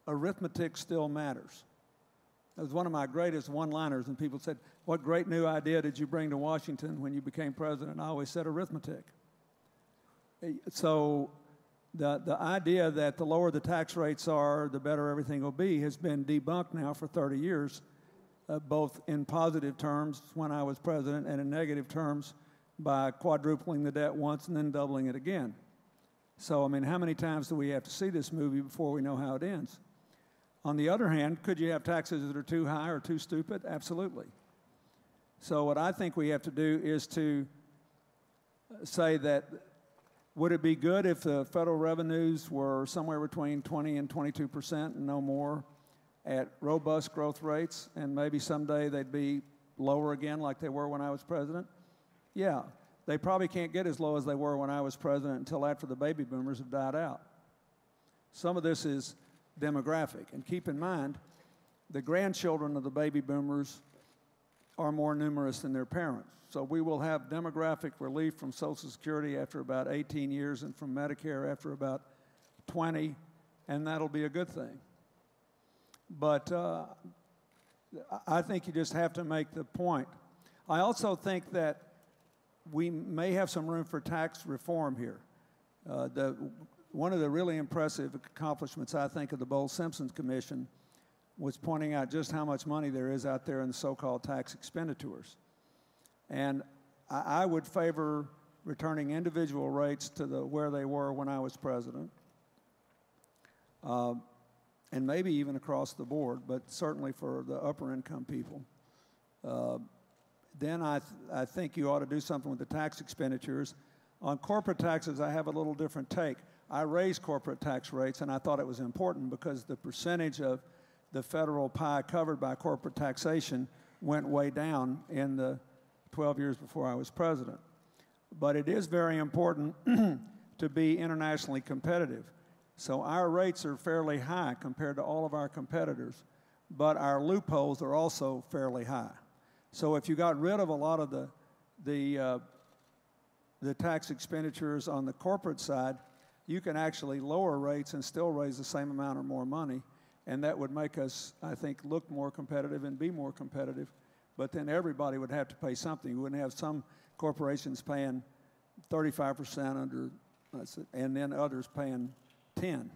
arithmetic still matters. That was one of my greatest one-liners, and people said, what great new idea did you bring to Washington when you became president? I always said arithmetic. So the idea that the lower the tax rates are, the better everything will be has been debunked now for 30 years, both in positive terms when I was president and in negative terms by quadrupling the debt once and then doubling it again. So, I mean, how many times do we have to see this movie before we know how it ends? On the other hand, could you have taxes that are too high or too stupid? Absolutely. So what I think we have to do is to say that would it be good if the federal revenues were somewhere between 20 and 22% and no more at robust growth rates, and maybe someday they'd be lower again like they were when I was president? Yeah. They probably can't get as low as they were when I was president until after the baby boomers have died out. Some of this is demographic. And keep in mind, the grandchildren of the baby boomers are more numerous than their parents. So we will have demographic relief from Social Security after about 18 years and from Medicare after about 20, and that'll be a good thing. But I think you just have to make the point. I also think that we may have some room for tax reform here. One of the really impressive accomplishments, I think, of the Bowles-Simpson Commission was pointing out just how much money there is out there in the so-called tax expenditures. And I would favor returning individual rates to where they were when I was president, and maybe even across the board, but certainly for the upper income people. Then I think you ought to do something with the tax expenditures. On corporate taxes, I have a little different take. I raised corporate tax rates, and I thought it was important because the percentage of the federal pie covered by corporate taxation went way down in the 12 years before I was president. But it is very important to be internationally competitive. So our rates are fairly high compared to all of our competitors, but our loopholes are also fairly high. So if you got rid of a lot of the tax expenditures on the corporate side, you can actually lower rates and still raise the same amount or more money, and that would make us, I think, look more competitive and be more competitive. But then everybody would have to pay something. You wouldn't have some corporations paying 35% under, and then others paying 10.